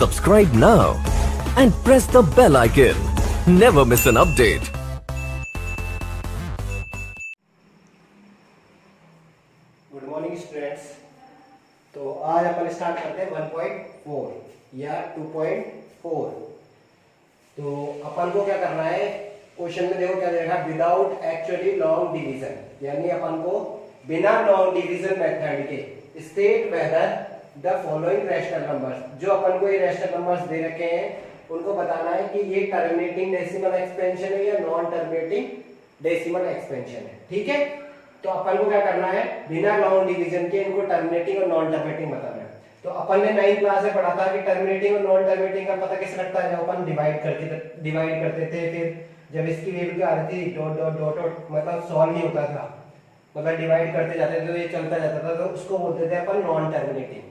Subscribe now and press the bell icon. Never miss an update. Good morning students. तो आज अपन start करते हैं 1.4 या 2.4। तो अपन को क्या करना है, क्वेश्चन में देखो क्या देगा, विदाउट एक्चुअली लॉन्ग डिवीजन, यानी अपन को बिना लॉन्ग डिवीजन मेथड के state whether the following rational numbers, जो अपन को ये रैशनल नंबर्स दे रखे हैं उनको बताना है कि ये टर्मिनेटिंग डेसिमल एक्सपेंशन है या नॉन टर्मिनेटिंग डेसिमल एक्सपेंशन है। ठीक है, तो अपन को क्या करना है, बिना लॉन्ग डिवीजन के इनको टर्मिनेटिंग और नॉन टर्मिनेटिंग बताना है। तो अपन ने 9th क्लास में पढ़ा था कि टर्मिनेटिंग और नॉन टर्मिनेटिंग का पता कैसे लगता है, जब अपन डिवाइड करते थे, फिर जब इसकी वैल्यू आ रही थी डॉट डॉट डॉट डॉट, मतलब सॉल्व नहीं होता था, मतलब डिवाइड करते जाते थे तो ये चलता जाता था, तो उसको बोलते थे अपन नॉन टर्मिनेटिंग।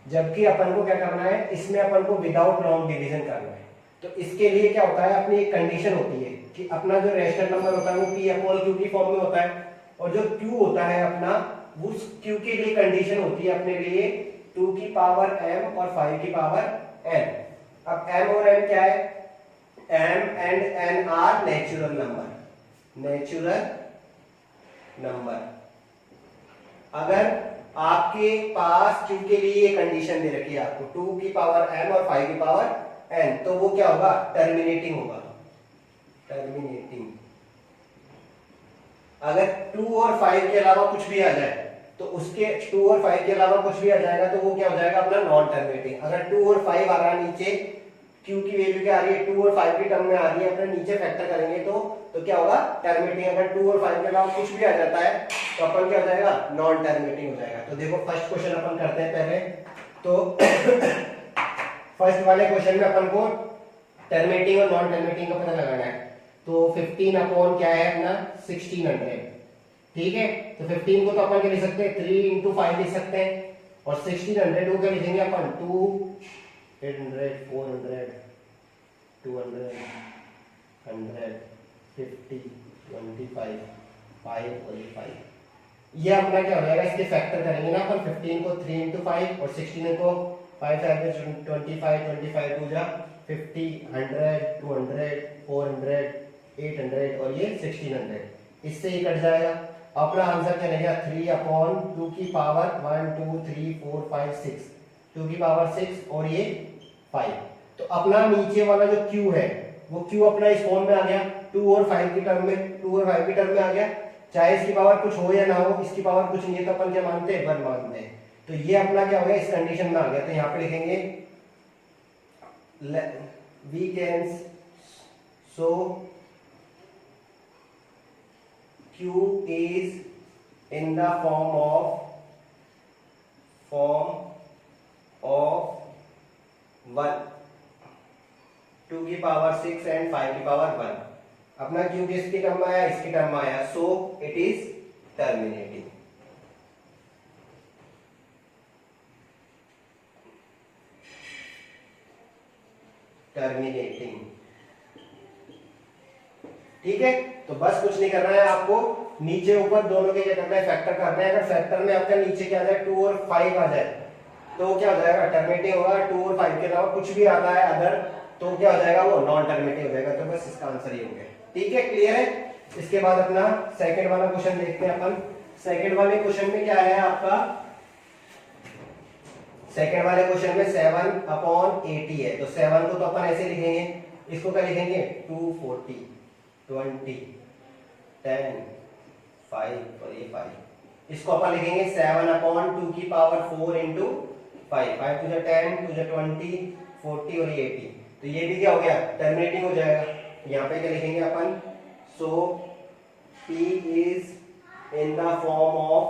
जबकि अपन को क्या करना है, इसमें अपन को विदाउट लॉन्ग डिवीजन करना है। तो इसके लिए क्या होता है, अपनी एक कंडीशन होती है कि अपना जो रैशनल नंबर होता है वो p/q की फॉर्म में होता है, और जो q होता है अपना, उस q के लिए कंडीशन होती है अपने लिए 2 की पावर m और 5 की पावर n। अब m और n क्या है, m and n are natural number. अगर आपके पास q के लिए ये कंडीशन दे रखी है आपको 2 की पावर m और 5 की पावर n, तो वो क्या होगा, टर्मिनेटिंग होगा। अगर 2 और 5 के अलावा कुछ भी आ जाए, तो उसके 2 और 5 के अलावा कुछ भी आ जाएगा तो वो क्या हो जाएगा, अपना नॉन टर्मिनेटिंग। अगर 2 और 5 आ रहा है नीचे, q की वैल्यू क्या आ रही है, 2 और 5 की टर्म में आ रही है, अपने नीचे फैक्टर करेंगे तो क्या होगा, टर्मिनेटिंग। अगर 2 और 5 के अलावा कुछ भी आ जाता है तो अपन क्या हो जाएगा, नॉन टर्मिनेटिंग हो जाएगा। तो देखो फर्स्ट क्वेश्चन अपन करते हैं पहले। तो फर्स्ट वाले क्वेश्चन में अपन को टर्मिनेटिंग और नॉन टर्मिनेटिंग का पता लगाना है। तो 15 अपॉन क्या है अपना 1600। ठीक है, तो 15 को तो अपन क्या लिख सकते हैं, 3 into 5 लिख सकते हैं, और 1600 को क्या लिखेंगे अपन, 2 800 400 200 100 50 25 5 और ये 5। ये अपना क्या हो जाएगा, इसके फैक्टर करेंगे ना अपन, 15 को 3 into 5 और 16 को 5 5 25 25 2 जा 50 100 200 400 800 और ये 1600। इससे ये कट जाएगा। अपना आंसर क्या रहेगा, 3/2 की पावर 1 2 3 4 5 6, 2 की पावर 6 और ये 5। तो अपना नीचे वाला जो q है वो q अपना इस फॉर्म में आ गया, 2 और 5 की टर्म में आ गया। चाहे इसकी पावर कुछ हो या ना हो, इसकी पावर कुछ नहीं है तो अपन क्या मानते हैं, 1 मानते हैं। तो ये अपना क्या हो गया, इस कंडीशन में आ गया। तो यहाँ पे लिखेंगे we can so q is in the form of 1 2 की पावर 6 एंड 5 की पावर 1। अपना q किसकी टर्म में आया, इसकी टर्म में आया, सो इट इज टर्मिनेटिंग। ठीक है, तो बस कुछ नहीं करना है आपको, नीचे ऊपर दोनों के क्या करना है, फैक्टर करना है। अगर फैक्टर में आपका नीचे क्या आ जाए, 2 और 5 आ जाए तो क्या हो जाएगा, टर्मिनेटिंग होगा। 2 और 5 के अलावा कुछ भी आता है अदर, तो क्या हो जाएगा, वो नॉन टर्मिनेटिंग हो जाएगा। तो बस इसका आंसर ये हो गया। ठीक है, क्लियर है। इसके बाद अपना सेकंड वाला क्वेश्चन देखते हैं अपन। सेकंड वाले क्वेश्चन में क्या है आपका, सेकंड वाले क्वेश्चन में 7/80 है। तो 7 को तो अपन ऐसे लिखेंगे, इसको क्या लिखेंगे, 240 20 10 5 और ये 5। इसको अपन लिखेंगे 7/2 की power 4 into 5 5 to the 10 to the 20 40 और ये 80। तो ये भी क्या हो गया, टर्मिनेटिंग हो जाएगा। यहाँ पे क्या लिखेंगे अपन, सो p is in the form of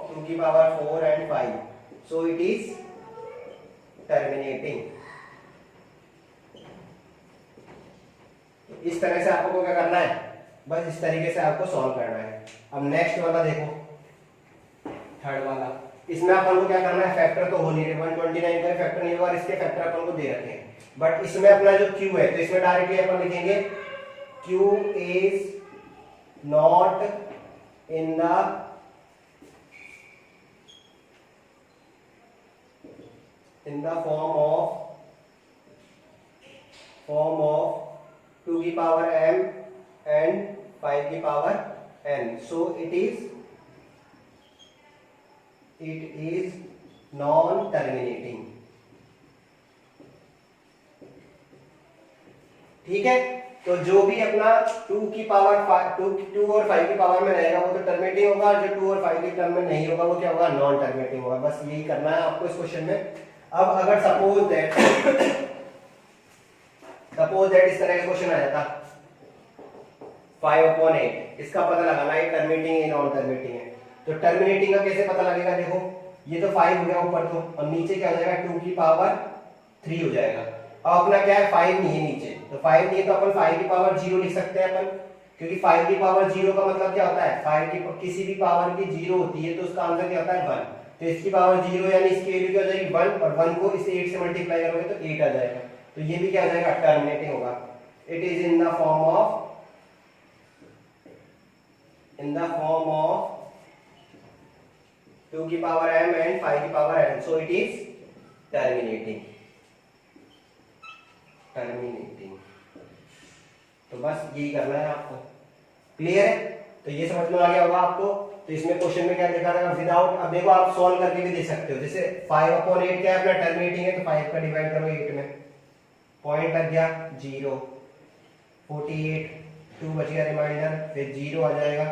2 की power 4 and 5, so it is terminating। इस तरह से आपको क्या करना है, बस इस तरीके से आपको सॉल्व करना है। अब नेक्स्ट वाला देखो, थर्ड वाला। इसमें अपन को क्या करना है, फैक्टर तो हो नहीं रहे, 129 का फैक्टर नहीं होगा, इसके फैक्टर अपन को दे रखे हैं। बट इसमें अपना जो q है, तो इसमें डायरेक्टली अपन लिखेंगे q is not in the in the form of 2 की पावर m and 5 की power n. So it is non terminating. ठीक है, तो जो भी अपना 2 की पावर 2 और 5 की पावर में रहेगा वो तो टर्मिनेटिंग होगा, जो 2 और 5 की टर्म में नहीं होगा वो क्या होगा, नॉन टर्मिनेटिंग होगा. बस यही करना है आपको इस क्वेश्चन में. अब अगर सपोज दैट इस तरह का क्वेश्चन आ जाता 5/8, इसका पता लगाना है टर्मिनेटिंग है नॉन टर्मिनेटिंग है. तो टर्मिनेटिंग का कैसे पता लगेगा, देखो ये तो 5 हो गया ऊपर तो, और नीचे क्या हो जाएगा 2 की पावर 3 हो जाएगा. अब अपना क्या है 5 नहीं है नीचे, तो 5 नहीं है तो अपन 5 की पावर 0 लिख सकते हैं अपन, क्योंकि 5 की पावर 0 का मतलब क्या होता है, 5 की किसी भी पावर की 0 होती है तो उसका आंसर क्या होता है 1. तो इसकी पावर 0 यानी इसकी वैल्यू क्या हो जाएगी 1, और 1 को इस 8 से मल्टीप्लाई करोगे तो 8 आ जाएगा. तो ये भी क्या हो जाएगा टर्मिनेटिंग होगा. It is in the form of 2 की पावर m and 5 की power n. So it is terminating. तो बस यही करना है आपको. क्लियर है? तो ये समझ में आ गया होगा आपको. तो इसमें क्वेश्चन में क्या देखा था विदाउट, अब देखो आप सॉल्व करके भी दे सकते हो. जैसे 5/8 क्या है अपना टर्मिनेटिंग है, तो 5 का डिवाइड करो 8 में, पॉइंट लग गया 0, 48, 2 बच गया रिमाइंडर, फिर 0 आ जाएगा,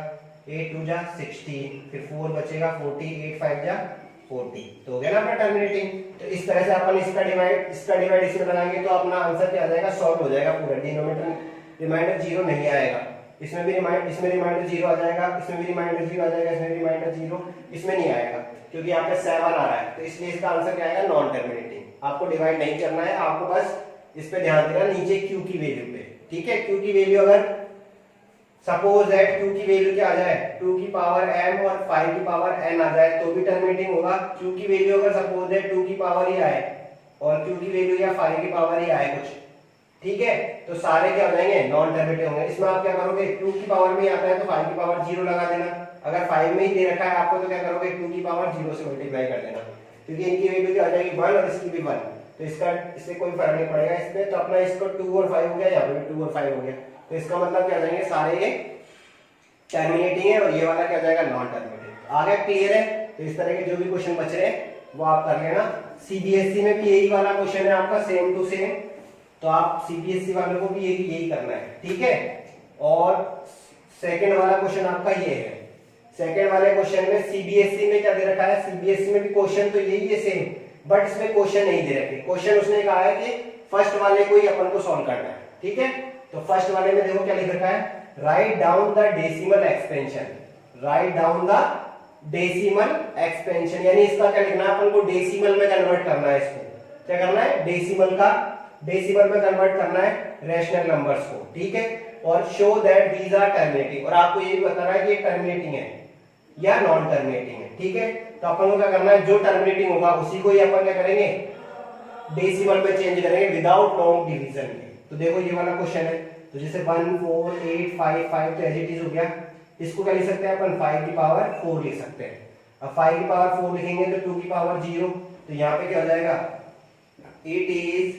8 2 जा 16, फिर 4 बचेगा 40, 8 5 जा 40. तो हो गया ना अपना टर्मिनेटिंग. तो इस तरह से अपन इसका डिवाइड इसमें लगाएंगे तो अपना आंसर क्या आ जाएगा, सॉल्व हो जाएगा पूरा. डिनोमिनेटर रिमाइंडर 0 नहीं आएगा, इसमें रिमाइंडर 0 आ जाएगा, इसमें भी रिमाइंडर 0 आ जाएगा, इसमें रिमाइंडर 0, इसमें नहीं आएगा क्योंकि यहाँ पे 7 आ रहा है. तो इसलिए इसका आंसर क्या आएगा, नॉन टर्मिनेटिंग. आपको डिवाइड नहीं करना है, आपको बस इस पे ध्यान देना नीचे Q की वैल्यू पे. ठीक है, Q की वैल्यू अगर सपोज दैट Q की वैल्यू क्या आ जाए 2 की पावर m और 5 की पावर n आ जाए तो भी टर्मिनेटिंग होगा. Q की वैल्यू अगर सपोज दैट 2 की पावर ही आए और Q की वैल्यू या 5 की पावर ही आए कुछ, ठीक है, तो सारे क्या हो जाएंगे, नॉन टर्मिनेटिंग होंगे. इसमें आप क्या करोगे, 2 की पावर में आता है तो 5 की पावर 0 लगा देना. अगर 5 में ही दे रखा है आपको तो क्या करोगे, 2 की पावर 0 से मल्टीप्लाई कर देना, क्योंकि इनकी वैल्यू क्या आ जाएगी 1 और इसकी भी 1. तो इससे कोई फर्क नहीं पड़ेगा इसमें. तो अपना इसको 2 और 5 हो गया, यहाँ पे भी 2 और 5 हो गया. तो इसका मतलब क्या आ जाएंगे, सारे ये टर्मिनेटिंग है और ये वाला क्या जाएगा, नॉन टर्मिनेटिंग. आगे क्लियर है? तो इस तरह के जो भी क्वेश्चन बच रहे हैं वो आप कर लेना. सीबीएसई में भी यही वाला क्वेश्चन है आपका, सेम टू सेम. तो आप सीबीएसई वालों को भी यही करना है. ठीक है, और सेकंड वाला क्वेश्चन आपका ये है. सेकंड वाले क्वेश्चन में सीबीएसई में क्या दे रखा है, सीबीएसई में भी क्वेश्चन तो यही है सेम, बट इसमें क्वेश्चन नहीं दे रखे. क्वेश्चन उसने कहा है कि फर्स्ट वाले को ही अपन को सॉल्व करना है. ठीक है, तो फर्स्ट वाले में देखो क्या लिख रखा है, write down the decimal expansion. Write down the decimal expansion, यानी इसका क्या लिखना है, अपन को डेसिमल में कन्वर्ट करना है. इसको क्या करना है, डेसिमल में कन्वर्ट करना है रैशनल नंबर्स को. ठीक है, और show that these are terminating, और आपको ये भी बताना है कि ये टर्मिनेटिंग है या नॉन टर्मिनेटिंग है. ठीक है, तो अपन को क्या करना है, जो टर्मिनेटिंग होगा उसी को ही अपन क्या करेंगे, डेसिमल में चेंज करेंगे विदाउट लॉन्ग डिवीजन के. तो देखो ये वाला क्वेश्चन है, तो जैसे 1 4 8 5 5 तो एज इट इज हो गया. इसको क्या लिख सकते हैं अपन, 5 की पावर 4 लिख सकते हैं. अब 5 की पावर 4 लिखेंगे तो 2 की पावर 0, तो यहाँ पे क्या हो जाएगा, it is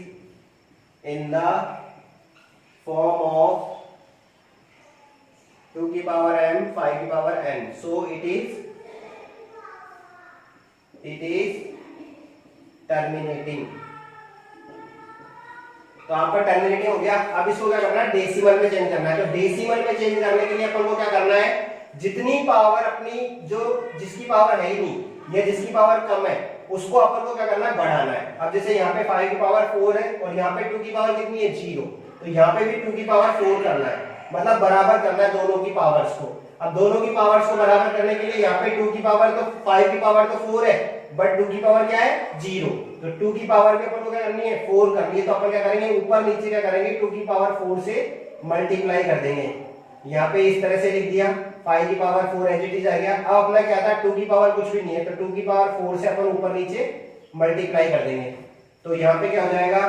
in the form of 2 की पावर m 5 की power n. So it is terminating. तो आपका टर्मिनेटिंग हो गया. अब इसको क्या करना है, डेसिमल में चेंज करना है. तो डेसिमल में चेंज करने के लिए अपन को क्या करना है, जितनी पावर अपनी जिसकी पावर है ही नहीं या जिसकी पावर कम है उसको अपन को क्या करना है, बढ़ाना है. अब जैसे यहाँ पे 5 की पावर 4 है और यहाँ पे 2 की पावर कितनी है 0, तो यहाँ पे भी 2 की पावर 4 करना है, मतलब बराबर करना है दोनों की पावर्स को. अब दोनों की पावर्स को बराबर करने के लिए यहाँ पे 2 की पावर तो 5 की पावर तो 4 है, बट 2 की पावर क्या है 0. तो 2 की पावर पे अपन को क्या करनी है, 4 करनी है. तो अपन क्या करेंगे, ऊपर नीचे क्या करेंगे, 2 की पावर 4 से मल्टीप्लाई कर देंगे. यहाँ पे इस तरह से लिख दिया, 5 की पावर 4 एज इट इज आ गया. अब अपना क्या था, 2 की पावर कुछ भी नहीं है, तो 2 की पावर 4 से अपन ऊपर नीचे मल्टीप्लाई कर देंगे. तो यहाँ पे क्या हो जाएगा,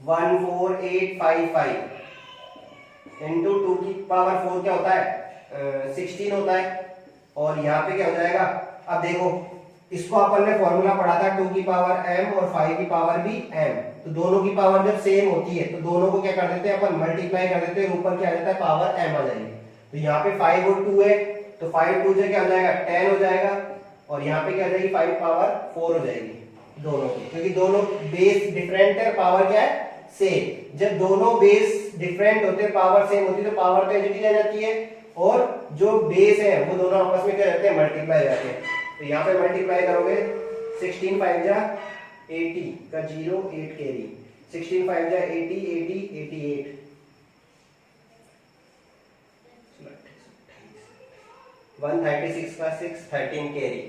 14855 इंटू 2 की पावर 4 क्या होता है 16 होता है. और यहाँ पे क्या हो जाएगा, अब देखो इसको अपन ने फॉर्मूला पढ़ा था 2 की पावर m और 5 की पावर भी m। तो दोनों की पावर जब सेम होती है तो दोनों को क्या कर देते हैं अपन, मल्टीप्लाई कर देते हैं, ऊपर क्या आ जाता है, पावर m आ जाएगी। तो यहाँ पे 5 और 2 है, तो 5 2 से क्या हो जाएगा, 10 हो जाएगा, और यहाँ पे क्या आ जाएगी, 5 पावर 4 हो जाएगी दोनों की, क्योंकि दोनों बेस डिफरेंट है, पावर क्या है, सेम। जब दोनों बेस डिफरेंट होते हैं, पावर सेम होती है, तो पावर तो एज आ जाती है, और जो बेस है वो दोनों आपस में क्या रहते हैं, मल्टीप्लाई हो जाते हैं। तो यहाँ पे मल्टीप्लाई करोगे 16 5 जा 80 का 0 8 कैरी, 16 5 जा 80 80 88, 136 का 6 13 कैरी।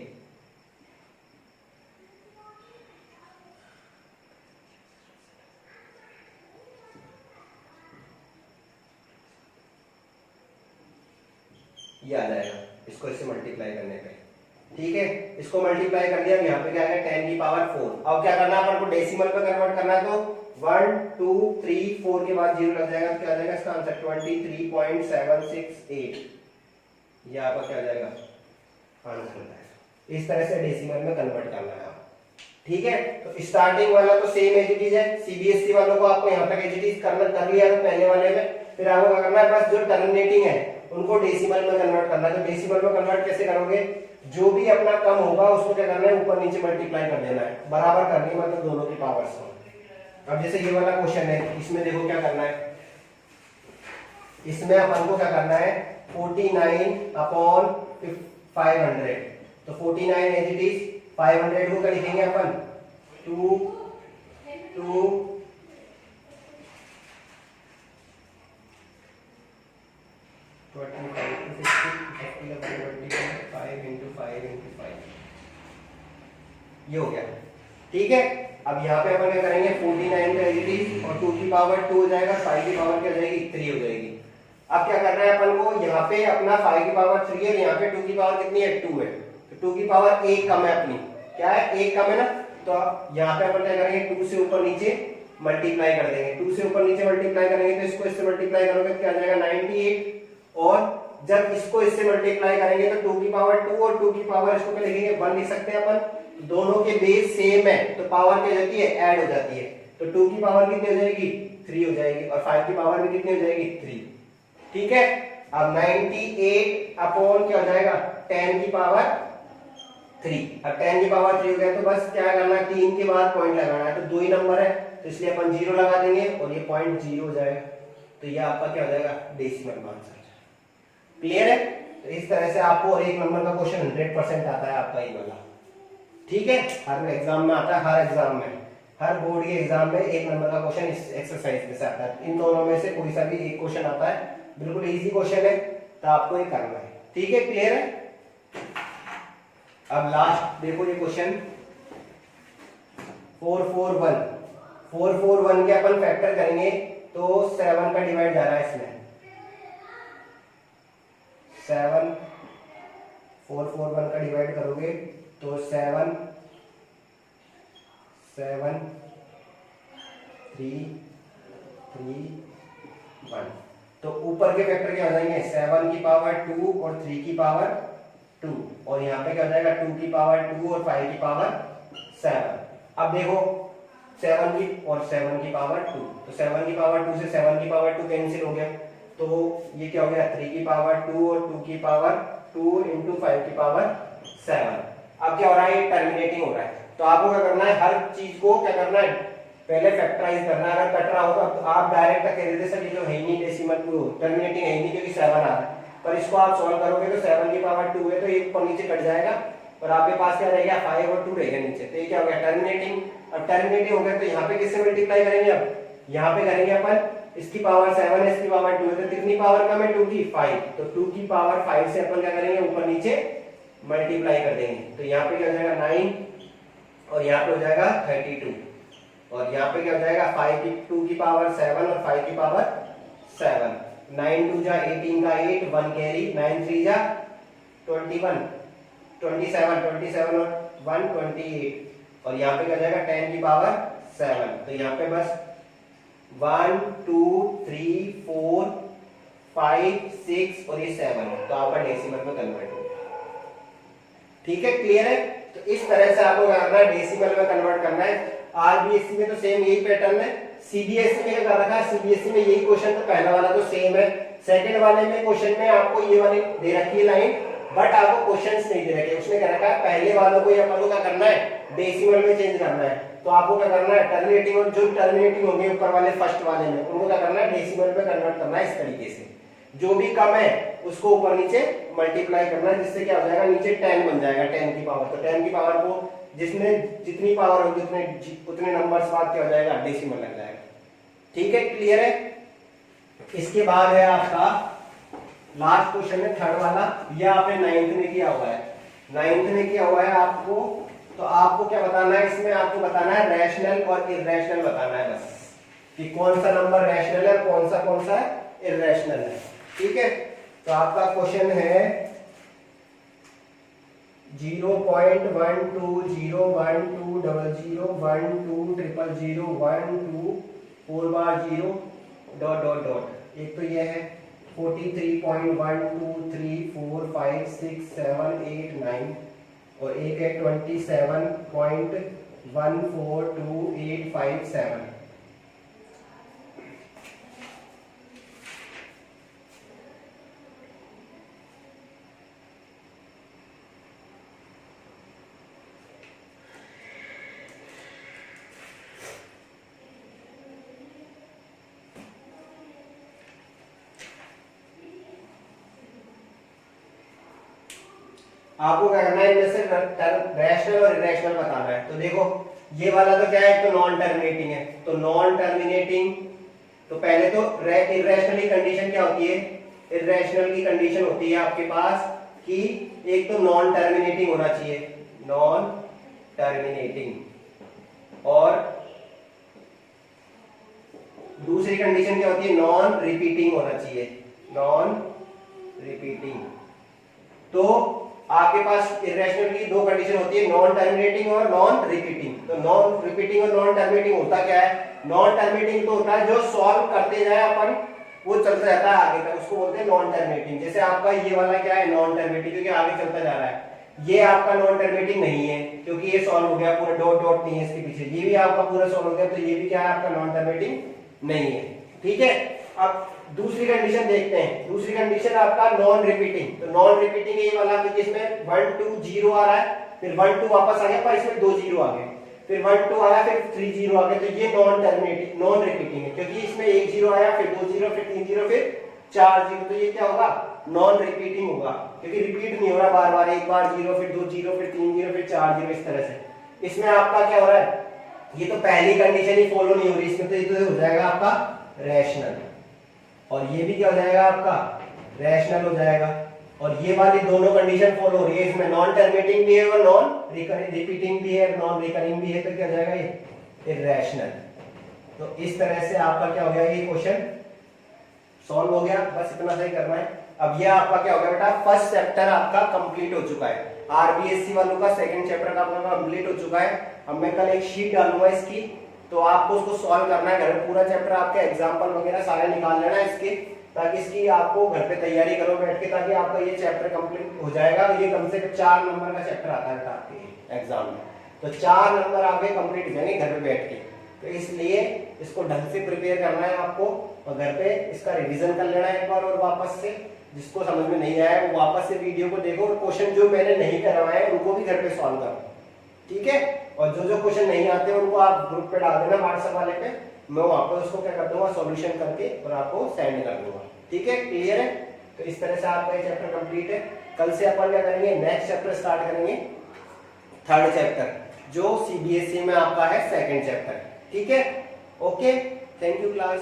ये आ जाएगा इसको इससे मल्टीप्लाई करने पे, ठीक है। इसको मल्टीप्लाई कर दिया, यहाँ पे क्या आएगा 10 की पावर 4। अब क्या करना है अपन को, डेसिमल पे कन्वर्ट करना है, तो 1 2 3 4 के बाद 0 लग जाएगा, तो क्या आ जाएगा इसका आंसर 23.768। ये आपका क्या आ जाएगा आंसर है। इस तरह से डेसिमल में कन्वर्ट करना है, ठीक है। तो स्टार्टिंग वाला तो सेम एज इट इज है, सीबीएसई वालों को आपको यहाँ तक एज इट इज करना कर लिया तो पहले वाले में, फिर आपको क्या करना है, बस जो टर्मिनेटिंग है उनको डेसिमल में कन्वर्ट करना है। तो डेसिमल में कन्वर्ट कैसे करोगे, जो भी अपना कम होगा उसको क्या करना है, ऊपर नीचे मल्टीप्लाई कर देना है, बराबर करनी है, मतलब दोनों की पावर्स को। अब जैसे ये वाला क्वेश्चन है, इसमें देखो क्या करना है, इसमें अपन को क्या करना है 49/500। तो 49 एज इट इज, 500 को क्या लिखेंगे अपन 2 2 25 into 5 into 5, ये हो गया, ठीक है। अब यहाँ पे अपन क्या करेंगे 49 का एज इट इज, और 2 की पावर 2 हो जाएगा, 5 की पावर क्या हो जाएगी 3 हो जाएगी। अब क्या करना है अपन को, यहाँ पे अपना 5 की पावर 3 है, यहाँ पे 2 की पावर कितनी है 2 है, तो 2 की पावर 1 कम है अपनी, क्या है 1 कम है ना। तो यहाँ पे अपन क्या करेंगे 2 से ऊपर नीचे मल्टीप्लाई कर देंगे, 2 से ऊपर नीचे मल्टीप्लाई करेंगे तो इसको इससे मल्टीप्लाई करोगे तो क्या आ जाएगा 98, और जब इसको इससे मल्टीप्लाई करेंगे तो 2 की पावर 2 और 2 की पावर इसको क्या लिखेंगे 1 लिख सकते हैं अपन, दोनों के बेस सेम है तो पावर क्या हो जाती है, ऐड हो जाती है। तो 2 की पावर कितनी हो जाएगी 3 हो जाएगी, और 5 की पावर भी कितनी हो जाएगी 3, ठीक है। अब 98 अपॉन क्या हो जाएगा 10 की पावर 3। अब 10 की पावर 3 हो गया, तो बस क्या करना है 3 के बाद पॉइंट लगाना है, तो 2 ही नंबर है तो इसलिए अपन 0 लगा देंगे और ये पॉइंट 0 हो जाएगा, तो ये आपका क्या हो जाएगा डेसिमल में आंसर। क्लियर है। तो इस तरह से आपको और एक नंबर का क्वेश्चन 100% आता है आपका ये वाला, ठीक है। हर एग्जाम में आता है, हर एग्जाम में, हर बोर्ड के एग्जाम में 1 नंबर का क्वेश्चन इस एक्सरसाइज में से आता है। इन दोनों में से कोई सा भी एक क्वेश्चन आता है, बिल्कुल इजी क्वेश्चन है, तो आपको ये करना है, ठीक है। क्लियर है। अब लास्ट देखो ये क्वेश्चन 441 के अपन फैक्टर करेंगे तो 7 का डिवाइड जा रहा है इसमें, 7 441 का डिवाइड करोगे तो 7 7 3 3 1, तो ऊपर के फैक्टर क्या हो जाएंगे 7 की पावर 2 और 3 की पावर 2, और यहाँ पे क्या हो जाएगा 2 की पावर 2 और 5 की पावर 7। अब देखो 7 की और 7 की पावर 2, तो 7 की पावर 2 से 7 की पावर 2 कैंसिल हो गया, तो ये क्या हो गया 3 की पावर 2 और 2 की पावर 2 इंटू 5 की पावर 7। अब क्या हो रहा है, ये टर्मिनेटिंग हो रहा है, तो आपको क्या करना है, हर चीज को क्या करना है पहले फैक्टराइज करना है। अगर कट रहा हो तो आप डायरेक्ट कह देते सर ये जो है नहीं डेसिमल को टर्मिनेटिंग है नहीं क्योंकि 7 आ रहा है, पर इसको आप सॉल्व करोगे तो 7 की पावर 2 है तो एक पर नीचे कट जाएगा और आपके पास क्या रहेगा 5 और 2 रहेगा नीचे, तो ये क्या हो गया टर्मिनेटिंग। अब टर्मिनेटिंग हो गया तो यहाँ पे किससे मल्टीप्लाई करेंगे, अब यहाँ पे करेंगे अपन इसकी पावर 7 है, इसकी पावर 2 है, तो कितनी पावर कम है 2 की 5, तो 2 की पावर 5 से अपन क्या करेंगे ऊपर नीचे मल्टीप्लाई कर देंगे, तो यहाँ पे क्या हो जाएगा 9 और यहाँ पे हो जाएगा 32, और यहाँ पे क्या हो जाएगा 2 की पावर 7 और 5 की पावर 7, 9 2 जा 18 का 8 1 कैरी, 9 3 जा 27 27 और 1 28, और यहाँ पे क्या हो जाएगा 10 की पावर 7, तो यहाँ पे बस 1 2 3 4 5 6 और ये 7 है, तो आपका डेसिमल में कन्वर्ट हो गया, ठीक है। क्लियर है। तो इस तरह से आपको क्या करना है, डेसिमल में कन्वर्ट करना है। आरबीएससी में तो सेम यही पैटर्न है। सीबीएसई में क्या कर रखा है, सीबीएसई में यही क्वेश्चन, तो पहला वाला तो सेम है। सेकंड वाले में क्वेश्चन में आपको ये वाली दे रखी है लाइन, बट आपको क्वेश्चंस नहीं दे रखे। उसने क्या रखा है, पहले वालों को अपन को क्या करना है, डेसिमल में चेंज करना है। तो आपको क्या करना है, टर्मिनेटिंग और जो टर्मिनेटिंग होंगे ऊपर वाले फर्स्ट वाले में, उनको क्या करना है, डेसिमल में कन्वर्ट करना है। इस तरीके से जो भी कम है उसको ऊपर नीचे मल्टीप्लाई करना है, जिससे क्या हो जाएगा, नीचे 10 बन जाएगा, 10 की पावर। तो 10 की पावर को जिसमें जितनी पावर होगी उतने नंबर्स बाद क्या हो जाएगा, डेसिमल लग जाएगा। ठीक है, क्लियर है। इसके बाद है आपका लास्ट क्वेश्चन है थर्ड वाला। ये आपने 9th में किया हुआ है, 9th में किया हुआ है आपको। तो आपको क्या बताना है इसमें, आपको बताना है रैशनल और इररेशनल बताना है बस, कि कौन सा नंबर रैशनल है और कौन सा इररेशनल है। ठीक है, तो आपका क्वेश्चन है 0.120120012 एक तो ये है 43.123456789 और एक है 27.142857। आपको क्या करना है, इनमें से रैशनल और इरेशनल बताना है। तो देखो ये वाला तो क्या है, एक तो नॉन टर्मिनेटिंग है, तो नॉन टर्मिनेटिंग, तो पहले तो इरेशनल की कंडीशन क्या होती है, इरेशनल की कंडीशन होती है आपके पास कि एक तो नॉन टर्मिनेटिंग होना चाहिए, नॉन टर्मिनेटिंग, और दूसरी कंडीशन क्या होती है, नॉन रिपीटिंग होना चाहिए, नॉन रिपीटिंग। तो आपके पास इरेशनल की दो कंडीशन होती है, नॉन टर्मिनेटिंग और नॉन रिपीटिंग। तो नॉन रिपीटिंग और नॉन टर्मिनेटिंग होता क्या है, नॉन टर्मिनेटिंग तो होता है जो सॉल्व करते जाए अपन वो चलता रहता है आगे तक, उसको बोलते हैं नॉन टर्मिनेटिंग। जैसे आपका ये वाला क्या है, नॉन टर्मिनेटिंग, क्योंकि आगे चलता जा रहा है। ये आपका नॉन टर्मिनेटिंग नहीं है क्योंकि ये सॉल्व हो गया, पूरा डॉट डॉट नहीं है इसके पीछे। ये भी आपका पूरा सॉल्व हो गया, तो ये भी क्या है, आपका नॉन टर्मिनेटिंग नहीं है। ठीक है, अब दूसरी कंडीशन देखते हैं। दूसरी कंडीशन आपका नॉन रिपीटिंग। तो नॉन रिपीटिंग ये वाला कि जिसमें 1 2 0 आ रहा है, फिर 1 2 वापस आ गया, पर इसमें 2 0 आ गए, फिर 1 2 आया, फिर 3 0 आ गए। तो ये नॉन टर्मिनेटिंग, नॉन रिपीटिंग है, क्योंकि इसमें 1 0 आया, फिर 2 0, फिर 3 0, फिर 4 0। तो ये क्या होगा, नॉन रिपीटिंग होगा, क्योंकि रिपीट नहीं हो रहा बार बार, एक बार 0, फिर 2 0, फिर 3 0, फिर 4 0, इस तरह से। इसमें आपका क्या हो रहा है, ये तो पहली कंडीशन ही फॉलो नहीं हो रही इसमें, तो ये तो हो जाएगा आपका रैशनल, और ये भी क्या हो जाएगा, आपका रैशनल हो जाएगा। और ये वाली दोनों कंडीशन फॉलो हो रही है, इसमें नॉन टर्मिनेटिंग भी है और नॉन रिपीटिंग भी है, नॉन रिकरिंग भी है, तो क्या हो जाएगा, ये इररेशनल। तो इस तरह से आपका क्या हो गया, ये क्वेश्चन सॉल्व हो गया। बस इतना सही करना है। अब ये आपका क्या हो गया बेटा, फर्स्ट चैप्टर आपका कंप्लीट हो चुका है। आरबीएससी वालों का सेकंड चैप्टर का आपका कंप्लीट हो चुका है। अब मैं कल एक शीट डालूंगा इसकी, तो आपको उसको सॉल्व करना है घर में। पूरा चैप्टर आपके एग्जांपल वगैरह सारे निकाल लेना है इसके, ताकि इसकी आपको घर पे तैयारी करो बैठ के, ताकि आपका ये चैप्टर कंप्लीट हो जाएगा। ये कम से कम 4 नंबर का चैप्टर आता है आपके एग्जाम में, तो 4 नंबर आपके कंप्लीट हो जाएंगे घर पे बैठ के। तो इसलिए इसको ढंग से प्रिपेयर करना है आपको, और घर पे इसका रिवीजन कर लेना है एक बार, और वापस से जिसको समझ में नहीं आया वो वापस से वीडियो को देखो, और क्वेश्चन जो मैंने नहीं करवाए उनको भी घर पे सॉल्व करो। ठीक है, और जो जो क्वेश्चन नहीं आते उनको आप ग्रुप पे डाल देना व्हाट्सएप वाले पे, मैं वहां पर उसको क्या कर दूंगा, सॉल्यूशन करके और आपको सेंड कर दूंगा। ठीक है, क्लियर है। तो इस तरह से आपका ये चैप्टर कंप्लीट है। कल से अपन क्या करेंगे, नेक्स्ट चैप्टर स्टार्ट करेंगे, थर्ड चैप्टर, जो सीबीएसई में आपका है सेकंड चैप्टर। ठीक है, ओके, थैंक यू क्लास।